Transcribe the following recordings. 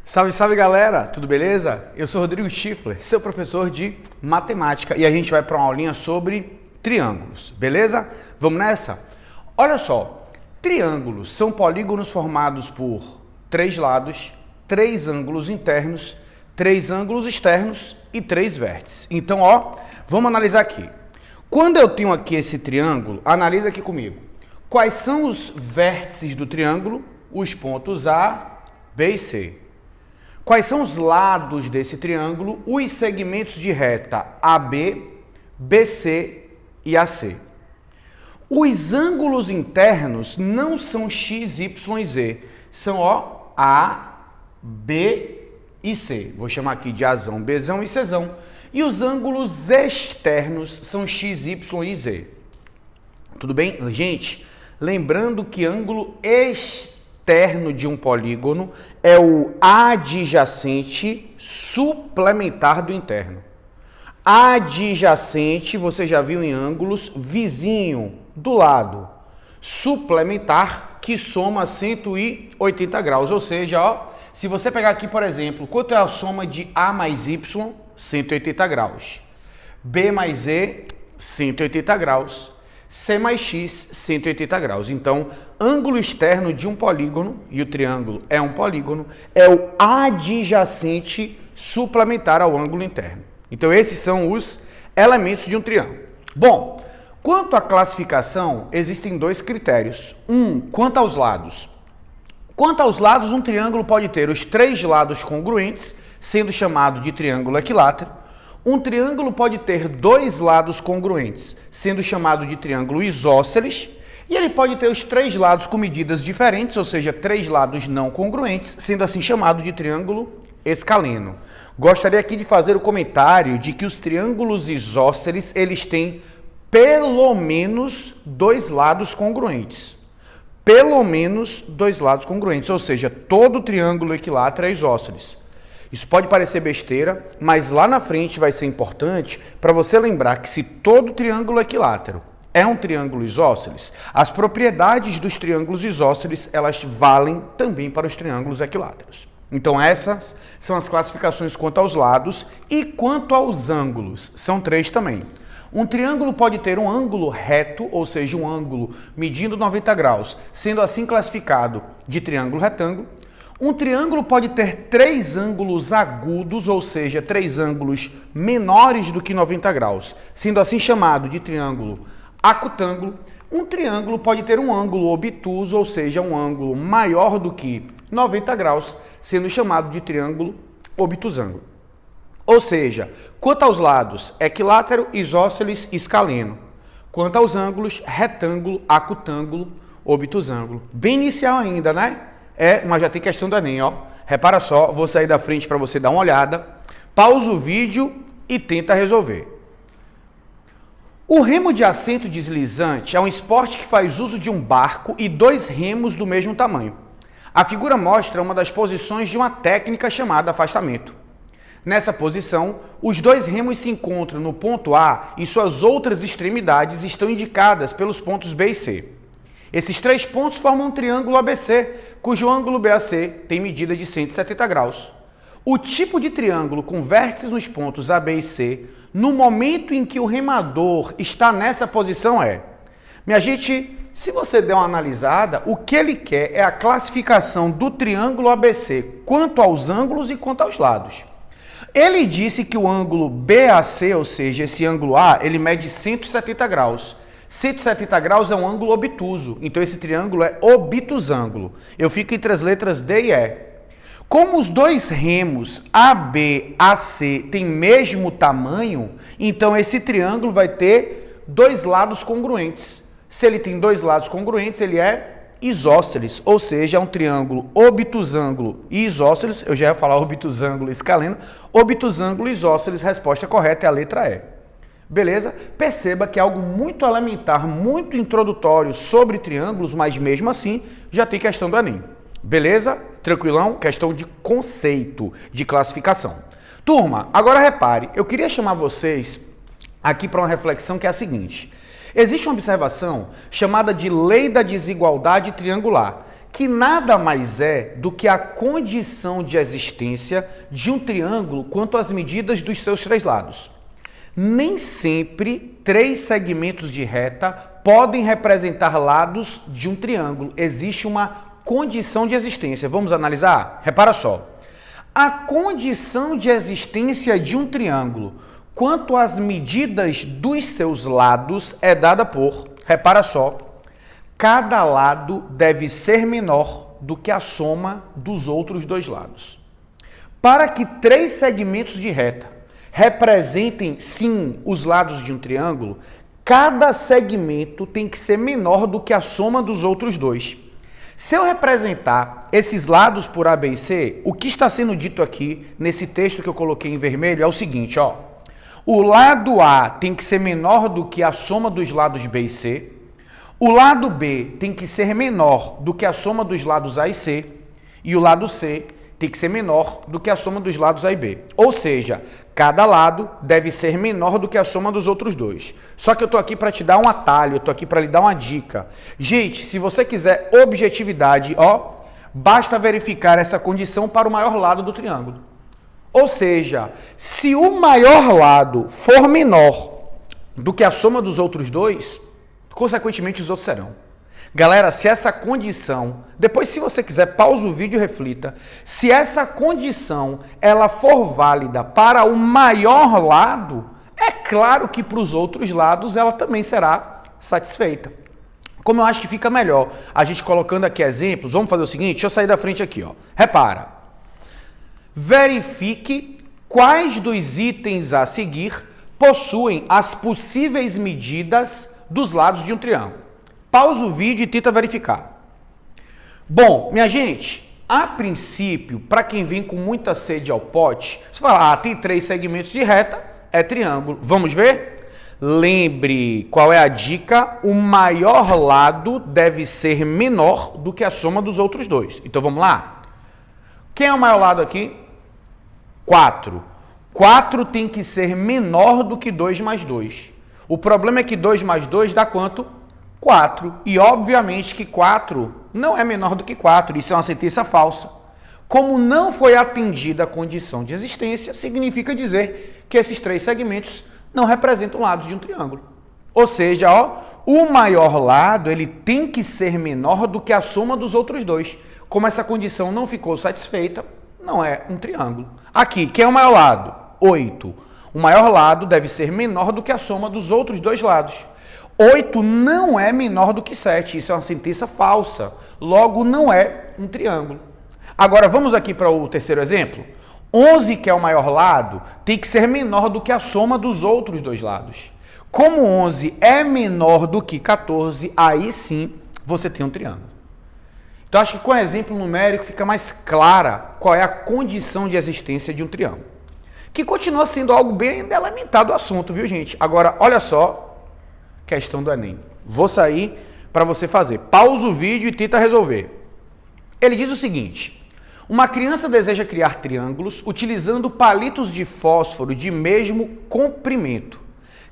Salve, salve galera, tudo beleza? Eu sou Rodrigo Schiffler, seu professor de matemática, e a gente vai para uma aulinha sobre triângulos, beleza? Vamos nessa? Olha só, triângulos são polígonos formados por três lados, três ângulos internos, três ângulos externos e três vértices. Então, vamos analisar aqui. Quando eu tenho aqui esse triângulo, analisa aqui comigo. Quais são os vértices do triângulo? Os pontos A, B e C. Quais são os lados desse triângulo? Os segmentos de reta AB, BC e AC. Os ângulos internos não são X, Y e Z. São A, B e C. Vou chamar aqui de Azão, Bzão e Czão. E os ângulos externos são X, Y e Z. Tudo bem? Gente, lembrando que ângulo externo de um polígono é o adjacente suplementar do interno. Adjacente, você já viu em ângulos, vizinho, do lado. Suplementar, que soma 180 graus. Ou seja, se você pegar aqui, por exemplo, quanto é a soma de A mais Y? 180 graus. B mais E, 180 graus. C mais X, 180 graus. Então, ângulo externo de um polígono, e o triângulo é um polígono, é o adjacente suplementar ao ângulo interno. Então, esses são os elementos de um triângulo. Bom, quanto à classificação, existem dois critérios. Quanto aos lados. Quanto aos lados, um triângulo pode ter os três lados congruentes, sendo chamado de triângulo equilátero. Um triângulo pode ter dois lados congruentes, sendo chamado de triângulo isósceles, e ele pode ter os três lados com medidas diferentes, ou seja, três lados não congruentes, sendo assim chamado de triângulo escaleno. Gostaria aqui de fazer o comentário de que os triângulos isósceles, eles têm pelo menos dois lados congruentes. Pelo menos dois lados congruentes, ou seja, todo triângulo equilátero é isósceles. Isso pode parecer besteira, mas lá na frente vai ser importante para você lembrar que se todo triângulo equilátero é um triângulo isósceles, as propriedades dos triângulos isósceles, elas valem também para os triângulos equiláteros. Então essas são as classificações quanto aos lados e quanto aos ângulos. São três também. Um triângulo pode ter um ângulo reto, ou seja, um ângulo medindo 90 graus, sendo assim classificado de triângulo retângulo. Um triângulo pode ter três ângulos agudos, ou seja, três ângulos menores do que 90 graus, sendo assim chamado de triângulo acutângulo. Um triângulo pode ter um ângulo obtuso, ou seja, um ângulo maior do que 90 graus, sendo chamado de triângulo obtusângulo. Ou seja, quanto aos lados, equilátero, isósceles, escaleno. Quanto aos ângulos, retângulo, acutângulo, obtusângulo. Bem inicial ainda, né? Mas já tem questão do Enem, Repara só, vou sair da frente para você dar uma olhada. Pausa o vídeo e tenta resolver. O remo de assento deslizante é um esporte que faz uso de um barco e dois remos do mesmo tamanho. A figura mostra uma das posições de uma técnica chamada afastamento. Nessa posição, os dois remos se encontram no ponto A e suas outras extremidades estão indicadas pelos pontos B e C. Esses três pontos formam um triângulo ABC, cujo ângulo BAC tem medida de 170 graus. O tipo de triângulo com vértices nos pontos A, B e C, no momento em que o remador está nessa posição Minha gente, se você der uma analisada, o que ele quer é a classificação do triângulo ABC quanto aos ângulos e quanto aos lados. Ele disse que o ângulo BAC, ou seja, esse ângulo A, ele mede 170 graus. 170 graus é um ângulo obtuso, então esse triângulo é obtusângulo. Eu fico entre as letras D e E. Como os dois remos AB, AC têm mesmo tamanho, então esse triângulo vai ter dois lados congruentes. Se ele tem dois lados congruentes, ele é isósceles, ou seja, é um triângulo obtusângulo e isósceles. Eu já ia falar obtusângulo escaleno. Obtusângulo e isósceles, resposta correta é a letra E. Beleza? Perceba que é algo muito elementar, muito introdutório sobre triângulos, mas mesmo assim já tem questão do Enem. Beleza? Tranquilão? Questão de conceito, de classificação. Turma, agora repare, eu queria chamar vocês aqui para uma reflexão que é a seguinte. Existe uma observação chamada de lei da desigualdade triangular, que nada mais é do que a condição de existência de um triângulo quanto às medidas dos seus três lados. Nem sempre três segmentos de reta podem representar lados de um triângulo. Existe uma condição de existência. Vamos analisar? Repara só. A condição de existência de um triângulo quanto às medidas dos seus lados é dada por, repara só, cada lado deve ser menor do que a soma dos outros dois lados. Para que três segmentos de reta representem, sim, os lados de um triângulo, cada segmento tem que ser menor do que a soma dos outros dois. Se eu representar esses lados por A, B e C, o que está sendo dito aqui, nesse texto que eu coloquei em vermelho, é o seguinte, ó. O lado A tem que ser menor do que a soma dos lados B e C. O lado B tem que ser menor do que a soma dos lados A e C. E o lado C tem que ser menor do que a soma dos lados A e B. Ou seja, cada lado deve ser menor do que a soma dos outros dois. Só que eu estou aqui para te dar um atalho, eu estou aqui para lhe dar uma dica. Gente, se você quiser objetividade, ó, basta verificar essa condição para o maior lado do triângulo. Ou seja, se o maior lado for menor do que a soma dos outros dois, consequentemente os outros serão. Galera, se essa condição, depois se você quiser, pausa o vídeo e reflita, se essa condição ela for válida para o maior lado, é claro que para os outros lados ela também será satisfeita. Como eu acho que fica melhor a gente colocando aqui exemplos, vamos fazer o seguinte, deixa eu sair da frente aqui, ó. Repara, verifique quais dos itens a seguir possuem as possíveis medidas dos lados de um triângulo. Pausa o vídeo e tenta verificar. Bom, minha gente, a princípio, para quem vem com muita sede ao pote, você fala, tem três segmentos de reta, é triângulo. Vamos ver? Lembre, qual é a dica? O maior lado deve ser menor do que a soma dos outros dois. Então, vamos lá? Quem é o maior lado aqui? 4. 4 tem que ser menor do que 2 mais 2. O problema é que 2 mais 2 dá quanto? 4. E obviamente que 4 não é menor do que 4. Isso é uma sentença falsa. Como não foi atendida a condição de existência, significa dizer que esses três segmentos não representam lados de um triângulo. Ou seja, ó, o maior lado ele tem que ser menor do que a soma dos outros dois. Como essa condição não ficou satisfeita, não é um triângulo. Aqui, quem é o maior lado? 8. O maior lado deve ser menor do que a soma dos outros dois lados. 8 não é menor do que 7. Isso é uma sentença falsa. Logo, não é um triângulo. Agora, vamos aqui para o terceiro exemplo. 11, que é o maior lado, tem que ser menor do que a soma dos outros dois lados. Como 11 é menor do que 14, aí sim você tem um triângulo. Então, acho que com o exemplo numérico fica mais clara qual é a condição de existência de um triângulo. Que continua sendo algo bem delimitado o assunto, viu, gente? Agora, olha só. Questão do Enem. Vou sair para você fazer. Pausa o vídeo e tenta resolver. Ele diz o seguinte: uma criança deseja criar triângulos utilizando palitos de fósforo de mesmo comprimento.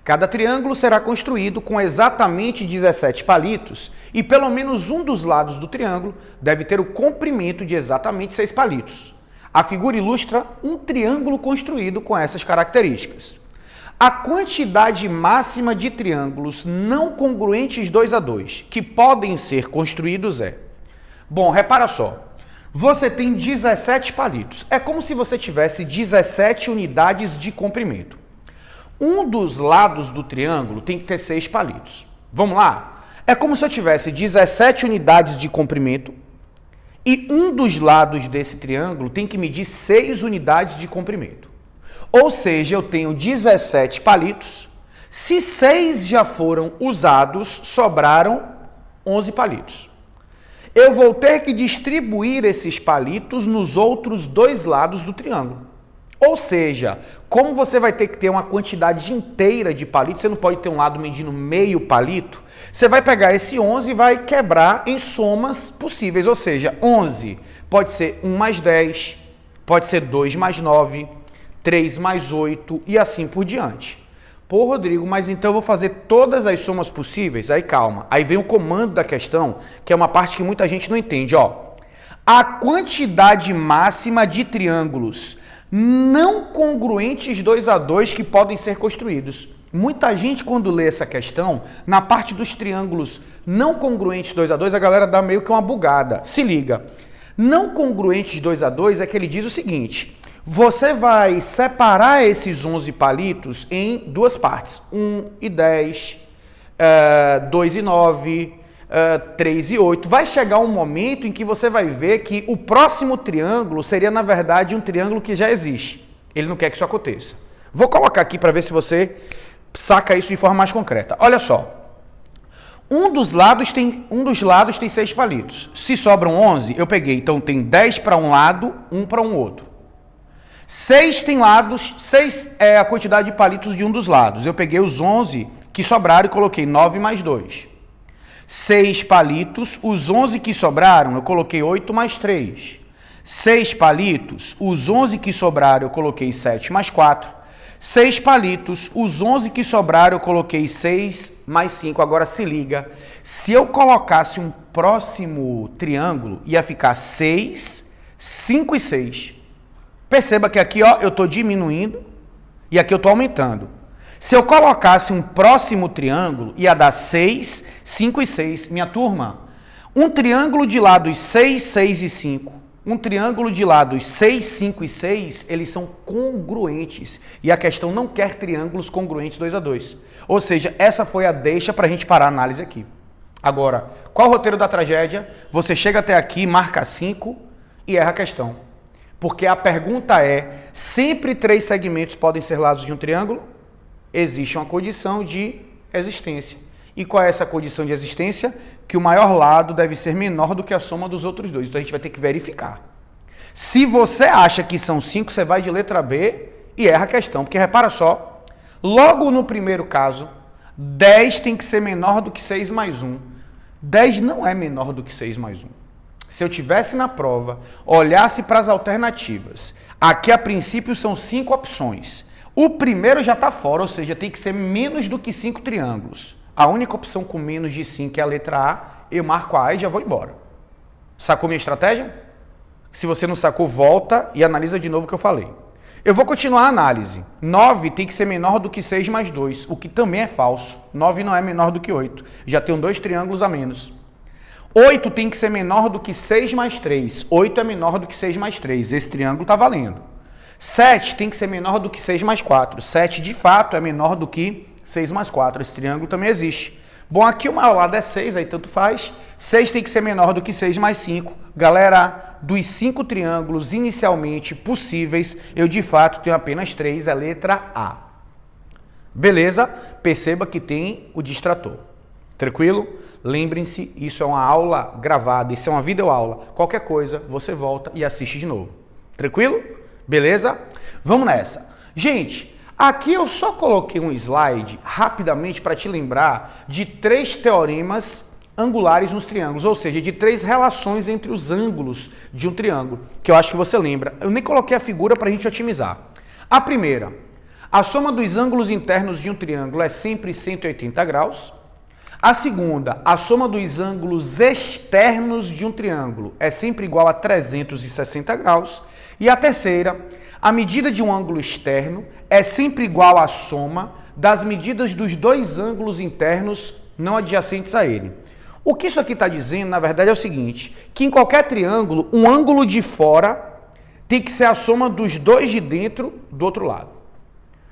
Cada triângulo será construído com exatamente 17 palitos e pelo menos um dos lados do triângulo deve ter o comprimento de exatamente 6 palitos. A figura ilustra um triângulo construído com essas características. A quantidade máxima de triângulos não congruentes 2 a 2, que podem ser construídos é... Bom, repara só. Você tem 17 palitos. É como se você tivesse 17 unidades de comprimento. Um dos lados do triângulo tem que ter 6 palitos. Vamos lá? É como se eu tivesse 17 unidades de comprimento e um dos lados desse triângulo tem que medir 6 unidades de comprimento. Ou seja, eu tenho 17 palitos. Se 6 já foram usados, sobraram 11 palitos. Eu vou ter que distribuir esses palitos nos outros dois lados do triângulo. Ou seja, como você vai ter que ter uma quantidade inteira de palitos, você não pode ter um lado medindo meio palito, você vai pegar esse 11 e vai quebrar em somas possíveis. Ou seja, 11 pode ser 1 mais 10, pode ser 2 mais 9, 3 mais 8 e assim por diante. Pô, Rodrigo, mas então eu vou fazer todas as somas possíveis? Aí calma, aí vem o comando da questão, que é uma parte que muita gente não entende, ó. a quantidade máxima de triângulos não congruentes 2 a 2 que podem ser construídos. Muita gente, quando lê essa questão, na parte dos triângulos não congruentes 2 a 2, a galera dá meio que uma bugada. Se liga. Não congruentes 2 a 2 é que ele diz o seguinte: você vai separar esses 11 palitos em duas partes. 1 e 10, 2 e 9, 3 e 8. Vai chegar um momento em que você vai ver que o próximo triângulo seria, na verdade, um triângulo que já existe. Ele não quer que isso aconteça. Vou colocar aqui para ver se você saca isso de forma mais concreta. Olha só. Um dos lados tem 6 palitos. Se sobram 11, eu peguei. Então tem 10 para um lado, 1 para um outro. 6 tem lados, 6 é a quantidade de palitos de um dos lados. Eu peguei os 11 que sobraram e coloquei 9 mais 2. 6 palitos, os 11 que sobraram, eu coloquei 8 mais 3. 6 palitos, os 11 que sobraram, eu coloquei 7 mais 4. 6 palitos, os 11 que sobraram, eu coloquei 6 mais 5. Agora se liga, se eu colocasse um próximo triângulo, ia ficar 6, 5 e 6. Perceba que aqui ó, eu estou diminuindo e aqui eu estou aumentando. Se eu colocasse um próximo triângulo, ia dar 6, 5 e 6. Minha turma, um triângulo de lados 6, 6 e 5, um triângulo de lados 6, 5 e 6, eles são congruentes. E a questão não quer triângulos congruentes 2 a 2. Ou seja, essa foi a deixa para a gente parar a análise aqui. Agora, qual o roteiro da tragédia? Você chega até aqui, marca 5 e erra a questão. Porque a pergunta é, sempre 3 segmentos podem ser lados de um triângulo? Existe uma condição de existência. E qual é essa condição de existência? Que o maior lado deve ser menor do que a soma dos outros dois. Então a gente vai ter que verificar. Se você acha que são 5, você vai de letra B e erra a questão. Porque repara só, logo no primeiro caso, 10 tem que ser menor do que 6 mais 1. 10 não é menor do que 6 mais 1. Se eu tivesse na prova, olhasse para as alternativas, aqui a princípio são 5 opções. O primeiro já está fora, ou seja, tem que ser menos do que 5 triângulos. A única opção com menos de 5 é a letra A, eu marco a A e já vou embora. Sacou minha estratégia? Se você não sacou, volta e analisa de novo o que eu falei. Eu vou continuar a análise. 9 tem que ser menor do que 6 mais 2, o que também é falso. 9 não é menor do que 8. Já tenho 2 triângulos a menos. 8 tem que ser menor do que 6 mais 3. 8 é menor do que 6 mais 3. Esse triângulo está valendo. 7 tem que ser menor do que 6 mais 4. 7, de fato, é menor do que 6 mais 4. Esse triângulo também existe. Bom, aqui o maior lado é 6, aí tanto faz. 6 tem que ser menor do que 6 mais 5. Galera, dos 5 triângulos inicialmente possíveis, eu de fato tenho apenas 3, a letra A. Beleza? Perceba que tem o distrator. Tranquilo? Lembrem-se, isso é uma aula gravada, isso é uma videoaula. Qualquer coisa, você volta e assiste de novo. Tranquilo? Beleza? Vamos nessa. Gente, aqui eu só coloquei um slide rapidamente para te lembrar de 3 teoremas angulares nos triângulos, ou seja, de 3 relações entre os ângulos de um triângulo, que eu acho que você lembra. Eu nem coloquei a figura para a gente otimizar. A primeira, a soma dos ângulos internos de um triângulo é sempre 180 graus. A segunda, a soma dos ângulos externos de um triângulo é sempre igual a 360 graus. E a terceira, a medida de um ângulo externo é sempre igual à soma das medidas dos 2 ângulos internos não adjacentes a ele. O que isso aqui está dizendo, na verdade, é o seguinte, que em qualquer triângulo, um ângulo de fora tem que ser a soma dos 2 de dentro do outro lado.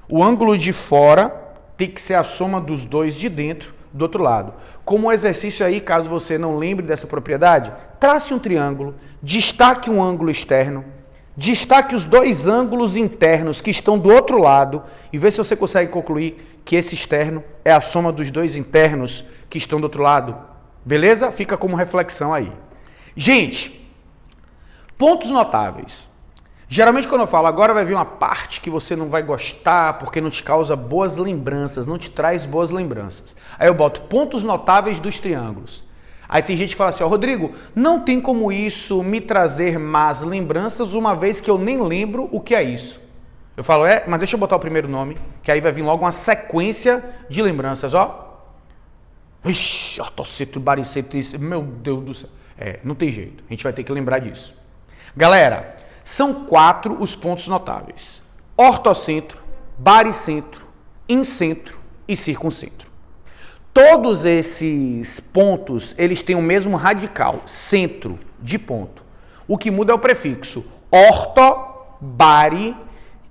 O ângulo de fora tem que ser a soma dos 2 de dentro do outro lado. Como um exercício aí, caso você não lembre dessa propriedade, trace um triângulo, destaque um ângulo externo, destaque os 2 ângulos internos que estão do outro lado e vê se você consegue concluir que esse externo é a soma dos 2 internos que estão do outro lado. Beleza? Fica como reflexão aí. Gente, pontos notáveis. Geralmente quando eu falo agora vai vir uma parte que você não vai gostar porque não te causa boas lembranças, não te traz boas lembranças. Aí eu boto pontos notáveis dos triângulos. Aí tem gente que fala assim, ó, Rodrigo, não tem como isso me trazer más lembranças uma vez que eu nem lembro o que é isso. Eu falo, mas deixa eu botar o primeiro nome, que aí vai vir logo uma sequência de lembranças, ó. Ixi, ortocito, baricito, meu Deus do céu. Não tem jeito. A gente vai ter que lembrar disso. Galera, são 4 os pontos notáveis. Ortocentro, baricentro, incentro e circuncentro. Todos esses pontos, eles têm o mesmo radical, centro de ponto. O que muda é o prefixo orto, bari,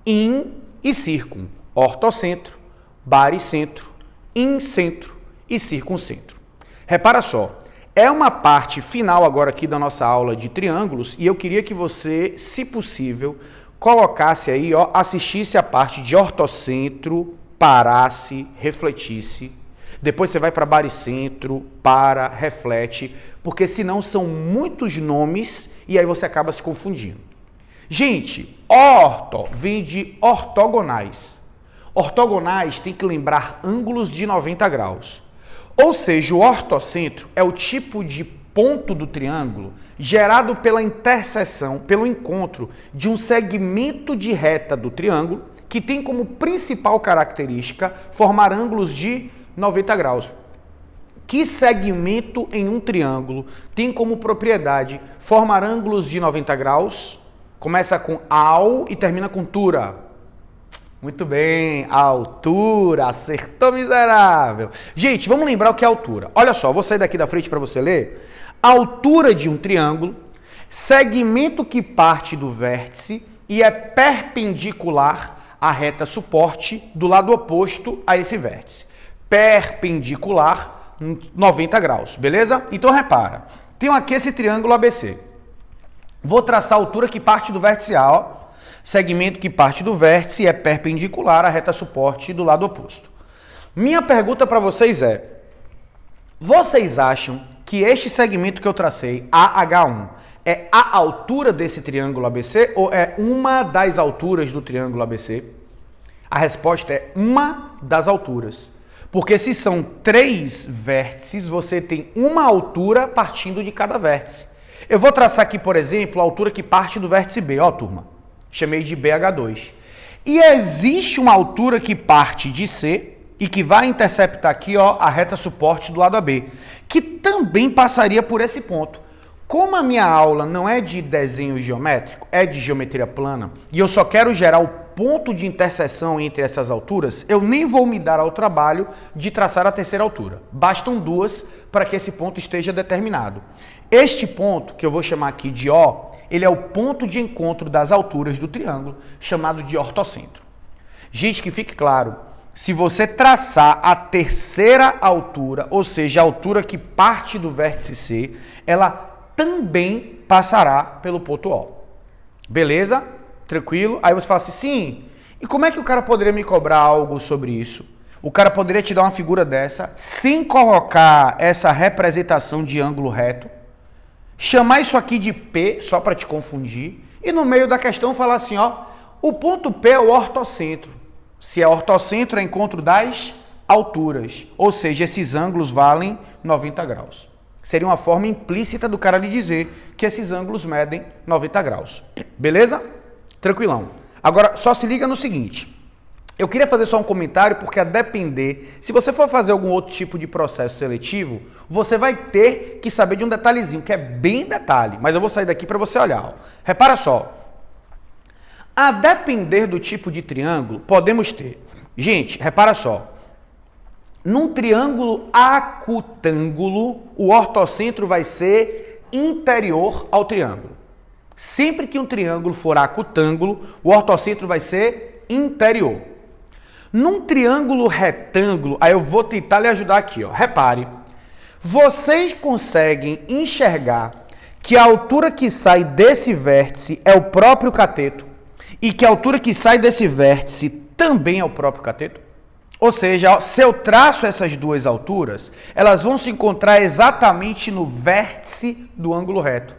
in e circum. Ortocentro, baricentro, incentro e circuncentro. Repara só, é uma parte final agora aqui da nossa aula de triângulos e eu queria que você, se possível, colocasse aí, assistisse a parte de ortocentro, parasse, refletisse. Depois você vai para baricentro, para, reflete, porque senão são muitos nomes e aí você acaba se confundindo. Gente, orto vem de ortogonais. Ortogonais tem que lembrar ângulos de 90 graus. Ou seja, o ortocentro é o tipo de ponto do triângulo gerado pela interseção, pelo encontro de um segmento de reta do triângulo que tem como principal característica formar ângulos de 90 graus. Que segmento em um triângulo tem como propriedade formar ângulos de 90 graus? Começa com al e termina com tura. Muito bem, altura, acertou, miserável. Gente, vamos lembrar o que é altura. Olha só, vou sair daqui da frente para você ler. Altura de um triângulo, segmento que parte do vértice e é perpendicular à reta suporte do lado oposto a esse vértice. Perpendicular, 90 graus, beleza? Então repara, tenho aqui esse triângulo ABC. Vou traçar a altura que parte do vértice A, segmento que parte do vértice é perpendicular à reta suporte do lado oposto. Minha pergunta para vocês é, vocês acham que este segmento que eu tracei, AH1, é a altura desse triângulo ABC ou é uma das alturas do triângulo ABC? A resposta é uma das alturas. Porque se são 3 vértices, você tem uma altura partindo de cada vértice. Eu vou traçar aqui, por exemplo, a altura que parte do vértice B, turma. Chamei de BH2. E existe uma altura que parte de C e que vai interceptar aqui, a reta suporte do lado AB, que também passaria por esse ponto. Como a minha aula não é de desenho geométrico, é de geometria plana, e eu só quero gerar o ponto de interseção entre essas alturas, eu nem vou me dar ao trabalho de traçar a terceira altura. Bastam 2 para que esse ponto esteja determinado. Este ponto, que eu vou chamar aqui de O, ele é o ponto de encontro das alturas do triângulo, chamado de ortocentro. Gente, que fique claro, se você traçar a terceira altura, ou seja, a altura que parte do vértice C, ela também passará pelo ponto O. Beleza? Tranquilo? Aí você fala assim, sim, e como é que o cara poderia me cobrar algo sobre isso? O cara poderia te dar uma figura dessa, sem colocar essa representação de ângulo reto, chamar isso aqui de P, só para te confundir, e no meio da questão falar assim, o ponto P é o ortocentro. Se é ortocentro, é encontro das alturas, ou seja, esses ângulos valem 90 graus. Seria uma forma implícita do cara lhe dizer que esses ângulos medem 90 graus. Beleza? Tranquilão. Agora, só se liga no seguinte. Eu queria fazer só um comentário, porque a depender, se você for fazer algum outro tipo de processo seletivo, você vai ter que saber de um detalhezinho, que é bem detalhe, mas eu vou sair daqui para você olhar. Repara só. A depender do tipo de triângulo, podemos ter... Gente, repara só. Num triângulo acutângulo, o ortocentro vai ser interior ao triângulo. Sempre que um triângulo for acutângulo, o ortocentro vai ser interior. Num triângulo retângulo, aí eu vou tentar lhe ajudar aqui, repare. Vocês conseguem enxergar que a altura que sai desse vértice é o próprio cateto e que a altura que sai desse vértice também é o próprio cateto? Ou seja, se eu traço essas duas alturas, elas vão se encontrar exatamente no vértice do ângulo reto.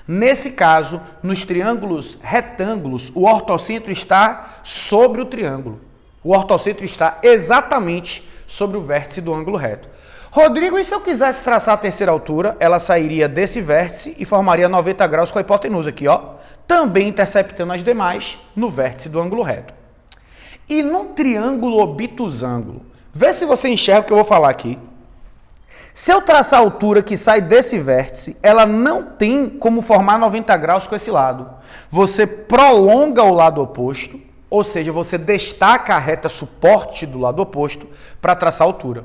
Nesse caso, nos triângulos retângulos, o ortocentro está sobre o triângulo. O ortocentro está exatamente sobre o vértice do ângulo reto. Rodrigo, e se eu quisesse traçar a terceira altura, ela sairia desse vértice e formaria 90 graus com a hipotenusa aqui, também interceptando as demais no vértice do ângulo reto. E num triângulo obtusângulo, vê se você enxerga o que eu vou falar aqui. Se eu traçar a altura que sai desse vértice, ela não tem como formar 90 graus com esse lado. Você prolonga o lado oposto, ou seja, você destaca a reta suporte do lado oposto para traçar a altura.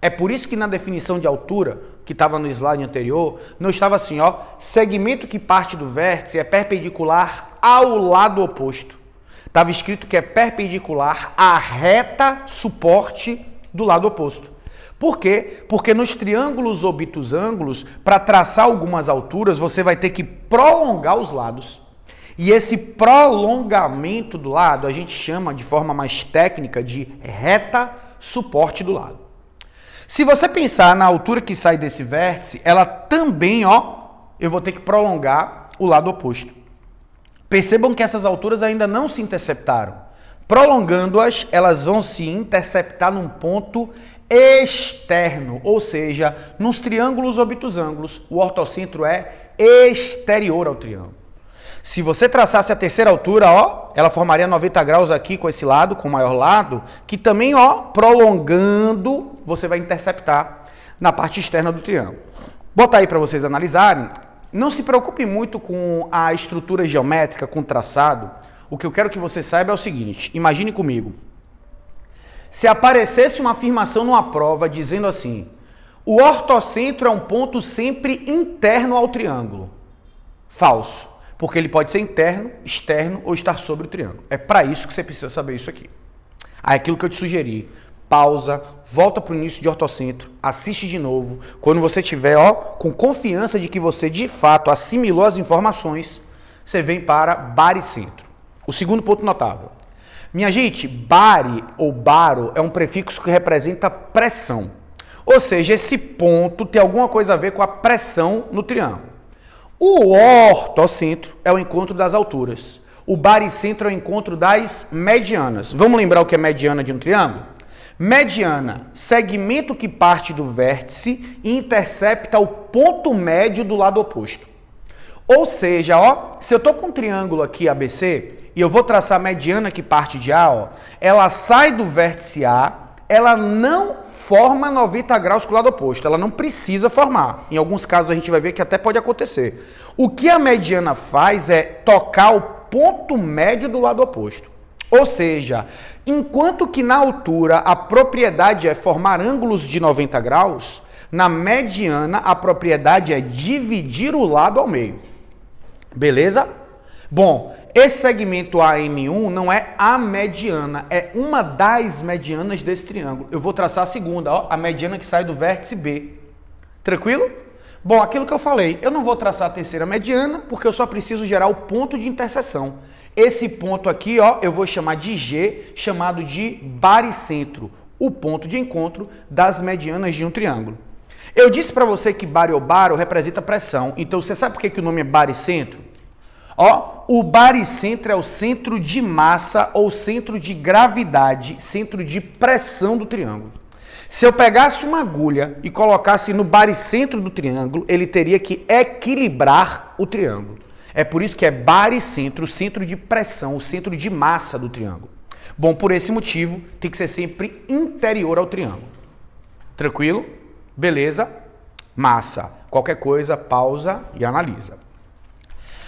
É por isso que na definição de altura, que estava no slide anterior, não estava assim, ó, segmento que parte do vértice é perpendicular ao lado oposto. Estava escrito que é perpendicular à reta suporte do lado oposto. Por quê? Porque nos triângulos obtusângulos, para traçar algumas alturas, você vai ter que prolongar os lados. E esse prolongamento do lado, a gente chama de forma mais técnica de reta suporte do lado. Se você pensar na altura que sai desse vértice, ela também, ó, eu vou ter que prolongar o lado oposto. Percebam que essas alturas ainda não se interceptaram. Prolongando-as, elas vão se interceptar num ponto externo, ou seja, nos triângulos obtusângulos, o ortocentro é exterior ao triângulo. Se você traçasse a terceira altura, ó, ela formaria 90 graus aqui com esse lado, com o maior lado, que também, ó, prolongando, você vai interceptar na parte externa do triângulo. Bota aí para vocês analisarem. Não se preocupe muito com a estrutura geométrica, com o traçado. O que eu quero que você saiba é o seguinte, imagine comigo. Se aparecesse uma afirmação numa prova dizendo assim, o ortocentro é um ponto sempre interno ao triângulo. Falso. Porque ele pode ser interno, externo ou estar sobre o triângulo. É para isso que você precisa saber isso aqui. Aí aquilo que eu te sugeri, pausa, volta para o início de ortocentro, assiste de novo. Quando você estiver, ó, com confiança de que você de fato assimilou as informações, você vem para baricentro. O segundo ponto notável. Minha gente, bari ou baro é um prefixo que representa pressão. Ou seja, esse ponto tem alguma coisa a ver com a pressão no triângulo. O ortocentro é o encontro das alturas. O baricentro é o encontro das medianas. Vamos lembrar o que é mediana de um triângulo? Mediana, segmento que parte do vértice e intercepta o ponto médio do lado oposto. Ou seja, ó, se eu estou com um triângulo aqui ABC e eu vou traçar a mediana que parte de A, ó, ela sai do vértice A, ela não forma 90 graus com o lado oposto. Ela não precisa formar. Em alguns casos a gente vai ver que até pode acontecer. O que a mediana faz é tocar o ponto médio do lado oposto. Ou seja, enquanto que na altura a propriedade é formar ângulos de 90 graus, na mediana a propriedade é dividir o lado ao meio. Beleza? Bom, esse segmento AM1 não é a mediana, é uma das medianas desse triângulo. Eu vou traçar a segunda, ó, a mediana que sai do vértice B. Tranquilo? Bom, aquilo que eu falei, eu não vou traçar a terceira mediana, porque eu só preciso gerar o ponto de interseção. Esse ponto aqui, ó, eu vou chamar de G, chamado de baricentro, o ponto de encontro das medianas de um triângulo. Eu disse para você que bari ou baro representa pressão, então você sabe por que o nome é baricentro? Ó, o baricentro é o centro de massa ou centro de gravidade, centro de pressão do triângulo. Se eu pegasse uma agulha e colocasse no baricentro do triângulo, ele teria que equilibrar o triângulo. É por isso que é baricentro, o centro de pressão, o centro de massa do triângulo. Bom, por esse motivo, tem que ser sempre interior ao triângulo. Tranquilo? Beleza? Massa. Qualquer coisa, pausa e analisa.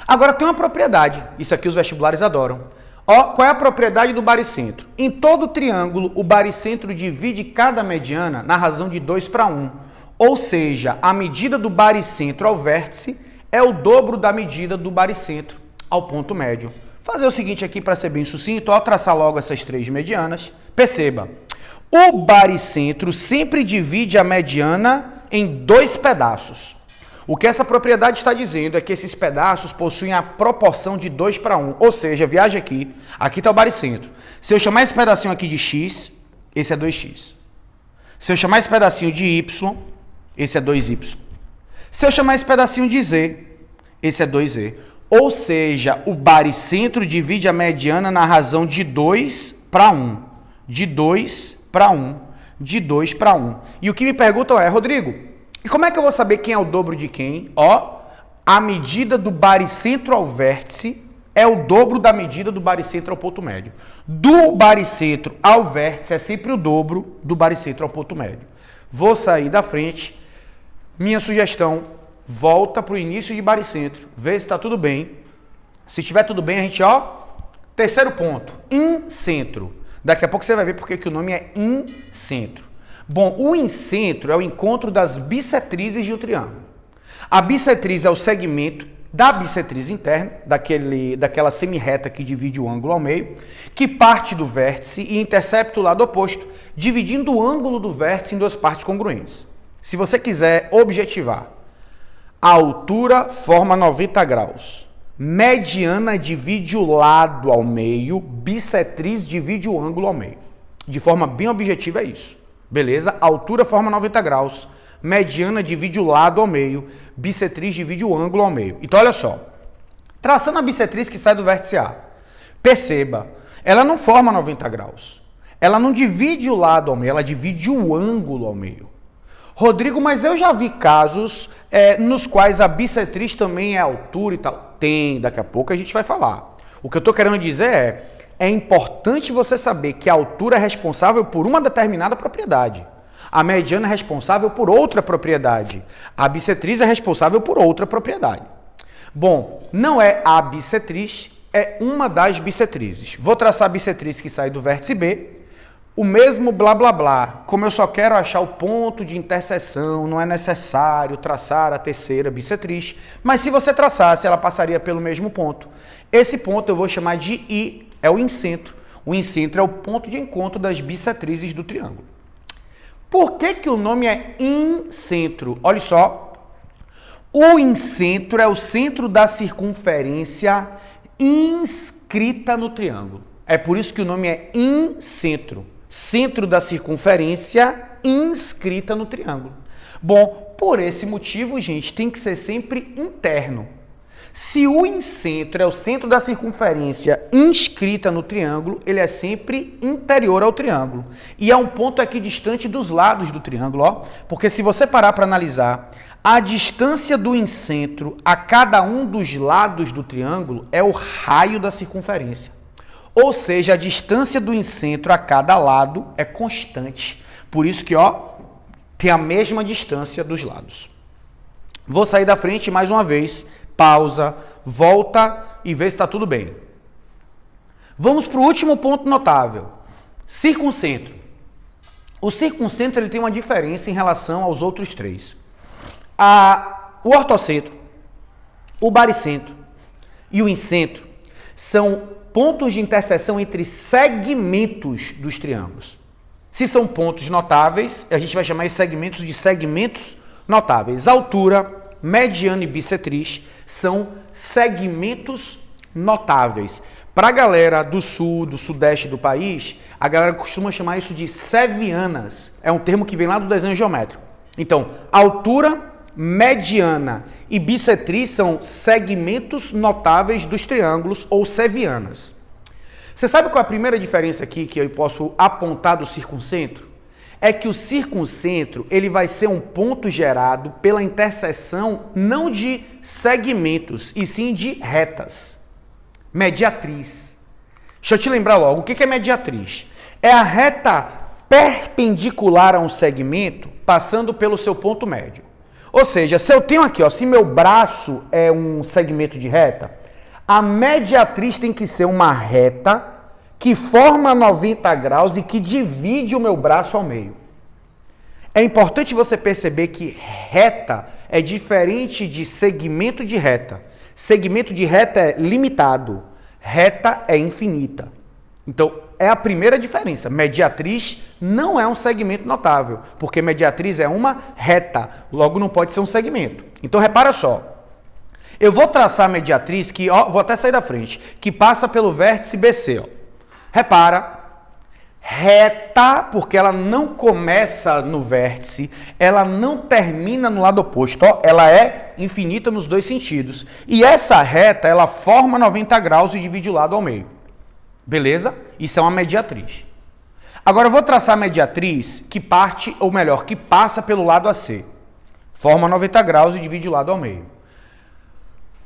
Agora tem uma propriedade, isso aqui os vestibulares adoram. Ó, qual é a propriedade do baricentro? Em todo triângulo, o baricentro divide cada mediana na razão de 2:1. Ou seja, a medida do baricentro ao vértice é o dobro da medida do baricentro ao ponto médio. Fazer o seguinte aqui para ser bem sucinto, ao traçar logo essas três medianas, perceba, o baricentro sempre divide a mediana em 2 pedaços. O que essa propriedade está dizendo é que esses pedaços possuem a proporção de 2:1, ou seja, viaja aqui está o baricentro. Se eu chamar esse pedacinho aqui de x, esse é 2x. Se eu chamar esse pedacinho de y, esse é 2y. Se eu chamar esse pedacinho de z, esse é 2z. Ou seja, o baricentro divide a mediana na razão de 2:1. De 2:1. De 2:1. E o que me perguntam é, Rodrigo, e como é que eu vou saber quem é o dobro de quem? Ó, a medida do baricentro ao vértice é o dobro da medida do baricentro ao ponto médio. Do baricentro ao vértice é sempre o dobro do baricentro ao ponto médio. Vou sair da frente Minha sugestão, volta para o início de baricentro, vê se está tudo bem. Se estiver tudo bem, a gente, terceiro ponto, incentro. Daqui a pouco você vai ver porque que o nome é incentro. Bom, o incentro é o encontro das bissetrizes de um triângulo. A bissetriz é o segmento da bissetriz interna, daquela semirreta que divide o ângulo ao meio, que parte do vértice e intercepta o lado oposto, dividindo o ângulo do vértice em duas partes congruentes. Se você quiser objetivar, a altura forma 90 graus, mediana divide o lado ao meio, bissetriz divide o ângulo ao meio. De forma bem objetiva é isso, beleza? A altura forma 90 graus, mediana divide o lado ao meio, bissetriz divide o ângulo ao meio. Então olha só, traçando a bissetriz que sai do vértice A, perceba, ela não forma 90 graus, ela não divide o lado ao meio, ela divide o ângulo ao meio. Rodrigo, mas eu já vi casos nos quais a bissetriz também é altura e tal. Tem, daqui a pouco a gente vai falar. O que eu estou querendo dizer é importante você saber que a altura é responsável por uma determinada propriedade. A mediana é responsável por outra propriedade. A bissetriz é responsável por outra propriedade. Bom, não é a bissetriz, é uma das bissetrizes. Vou traçar a bissetriz que sai do vértice B. O mesmo blá blá blá, como eu só quero achar o ponto de interseção, não é necessário traçar a terceira bissetriz, mas se você traçasse, ela passaria pelo mesmo ponto. Esse ponto eu vou chamar de I, é o incentro. O incentro é o ponto de encontro das bissetrizes do triângulo. Por que o nome é incentro? Olha só, o incentro é o centro da circunferência inscrita no triângulo. É por isso que o nome é incentro. Centro da circunferência inscrita no triângulo. Bom, por esse motivo, gente, tem que ser sempre interno. Se o incentro é o centro da circunferência inscrita no triângulo, ele é sempre interior ao triângulo. E é um ponto aqui distante dos lados do triângulo, porque se você parar para analisar, a distância do incentro a cada um dos lados do triângulo é o raio da circunferência. Ou seja, a distância do incentro a cada lado é constante. Por isso que, tem a mesma distância dos lados. Vou sair da frente mais uma vez, pausa, volta e vê se está tudo bem. Vamos para o último ponto notável. Circuncentro. O circuncentro ele tem uma diferença em relação aos outros três. O ortocentro, o baricentro e o incentro são pontos de interseção entre segmentos dos triângulos. Se são pontos notáveis, a gente vai chamar esses segmentos de segmentos notáveis. Altura, mediana e bissetriz são segmentos notáveis. Para a galera do sul, do sudeste do país, a galera costuma chamar isso de sevianas. É um termo que vem lá do desenho geométrico. Então, altura, mediana e bissetriz são segmentos notáveis dos triângulos ou sevianas. Você sabe qual é a primeira diferença aqui que eu posso apontar do circuncentro? É que o circuncentro ele vai ser um ponto gerado pela interseção não de segmentos, e sim de retas. Mediatriz. Deixa eu te lembrar logo, o que é mediatriz? É a reta perpendicular a um segmento passando pelo seu ponto médio. Ou seja, se eu tenho aqui, se meu braço é um segmento de reta, a mediatriz tem que ser uma reta que forma 90 graus e que divide o meu braço ao meio. É importante você perceber que reta é diferente de segmento de reta. Segmento de reta é limitado, reta é infinita. Então, é a primeira diferença. Mediatriz não é um segmento notável, porque mediatriz é uma reta, logo não pode ser um segmento. Então, repara só. Eu vou traçar a mediatriz que, vou até sair da frente, que passa pelo vértice BC. Repara, reta, porque ela não começa no vértice, ela não termina no lado oposto, ela é infinita nos dois sentidos. E essa reta, ela forma 90 graus e divide o lado ao meio. Beleza? Isso é uma mediatriz. Agora eu vou traçar a mediatriz que parte, ou melhor, que passa pelo lado AC. Forma 90 graus e divide o lado ao meio.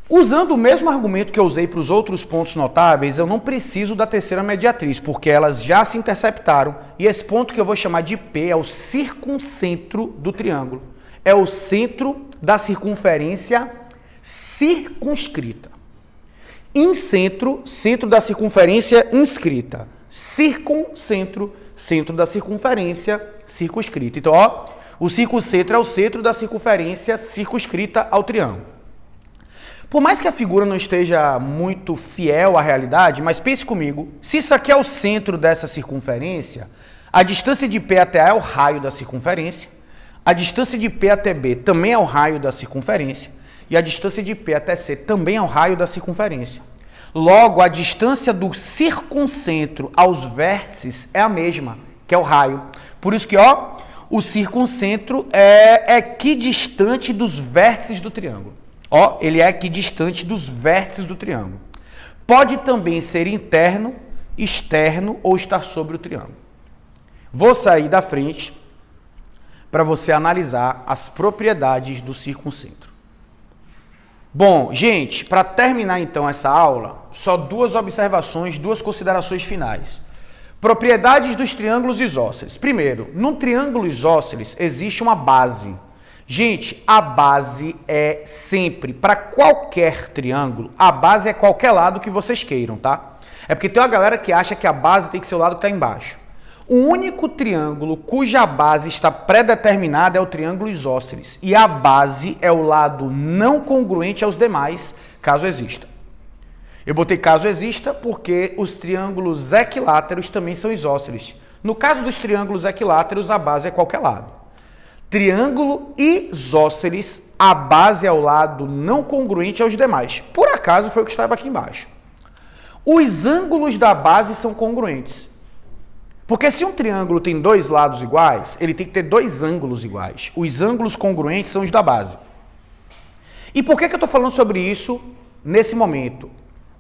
Usando o mesmo argumento que eu usei para os outros pontos notáveis, eu não preciso da terceira mediatriz, porque elas já se interceptaram. E esse ponto que eu vou chamar de P é o circuncentro do triângulo. é o centro da circunferência circunscrita. Incentro, centro da circunferência inscrita. Circuncentro, centro da circunferência circunscrita. Então, ó, o circuncentro é o centro da circunferência circunscrita ao triângulo. Por mais que a figura não esteja muito fiel à realidade, mas pense comigo, se isso aqui é o centro dessa circunferência, a distância de P até A é o raio da circunferência, a distância de P até B também é o raio da circunferência, e a distância de P até C também é o raio da circunferência. Logo, a distância do circuncentro aos vértices é a mesma, que é o raio. Por isso que, ó, o circuncentro é equidistante dos vértices do triângulo. Ó, ele é equidistante dos vértices do triângulo. Pode também ser interno, externo ou estar sobre o triângulo. Vou sair da frente para você analisar as propriedades do circuncentro. Bom, gente, para terminar então essa aula, só duas observações, duas considerações finais. Propriedades dos triângulos isósceles. Primeiro, num triângulo isósceles existe uma base. Gente, a base é sempre, para qualquer triângulo, a base é qualquer lado que vocês queiram, tá? É porque tem uma galera que acha que a base tem que ser o lado que está embaixo. O único triângulo cuja base está pré-determinada é o triângulo isósceles. E a base é o lado não congruente aos demais, caso exista. Eu botei caso exista porque os triângulos equiláteros também são isósceles. No caso dos triângulos equiláteros, a base é qualquer lado. Triângulo isósceles, a base é o lado não congruente aos demais. Por acaso foi o que estava aqui embaixo. Os ângulos da base são congruentes. Porque se um triângulo tem dois lados iguais, ele tem que ter dois ângulos iguais. Os ângulos congruentes são os da base. E por que eu estou falando sobre isso nesse momento?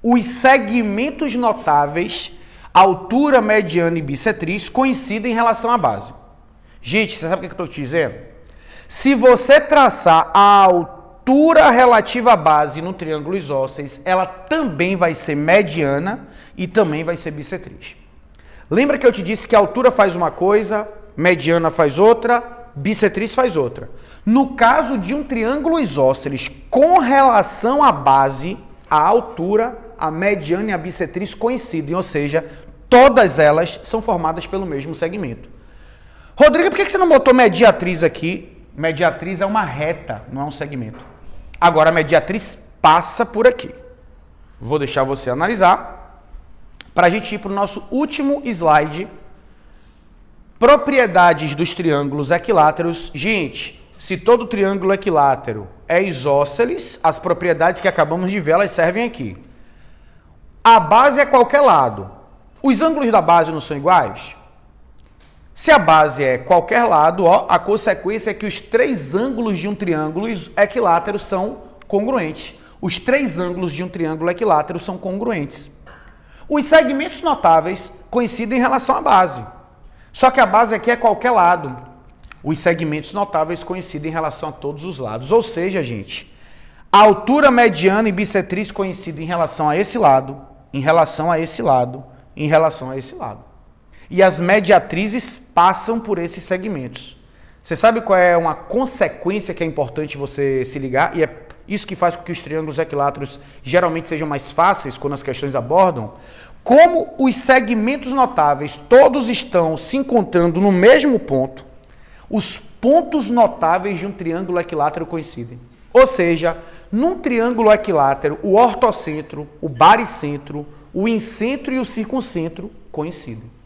Os segmentos notáveis, altura, mediana e bissetriz, coincidem em relação à base. Gente, você sabe o que eu estou te dizendo? Se você traçar a altura relativa à base no triângulo isósceles, ela também vai ser mediana e também vai ser bissetriz. Lembra que eu te disse que a altura faz uma coisa, mediana faz outra, bissetriz faz outra. No caso de um triângulo isósceles, com relação à base, a altura, a mediana e a bissetriz coincidem, ou seja, todas elas são formadas pelo mesmo segmento. Rodrigo, por que você não botou mediatriz aqui? Mediatriz é uma reta, não é um segmento. Agora, a mediatriz passa por aqui. Vou deixar você analisar para a gente ir para o nosso último slide. Propriedades dos triângulos equiláteros. Gente, se todo triângulo equilátero é isósceles, as propriedades que acabamos de ver, elas servem aqui. A base é qualquer lado. Os ângulos da base não são iguais? Se a base é qualquer lado, ó, a consequência é que os três ângulos de um triângulo equilátero são congruentes. Os três ângulos de um triângulo equilátero são congruentes. Os segmentos notáveis coincidem em relação à base. Só que a base aqui é qualquer lado. Os segmentos notáveis coincidem em relação a todos os lados. Ou seja, gente, a altura, mediana e bissetriz coincidem em relação a esse lado, em relação a esse lado, em relação a esse lado. E as mediatrizes passam por esses segmentos. Você sabe qual é uma consequência que é importante você se ligar? E é isso que faz com que os triângulos equiláteros geralmente sejam mais fáceis quando as questões abordam. Como os segmentos notáveis todos estão se encontrando no mesmo ponto, os pontos notáveis de um triângulo equilátero coincidem. Ou seja, num triângulo equilátero, o ortocentro, o baricentro, o incentro e o circuncentro coincidem.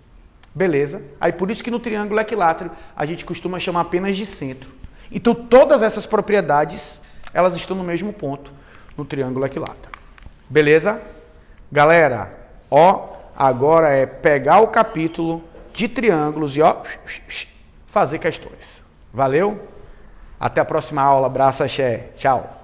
Beleza? Aí por isso que no triângulo equilátero a gente costuma chamar apenas de centro. Então todas essas propriedades, elas estão no mesmo ponto no triângulo equilátero. Beleza? Galera, ó, agora é pegar o capítulo de triângulos e ó, fazer questões. Valeu? Até a próxima aula. Abraço, axé. Tchau.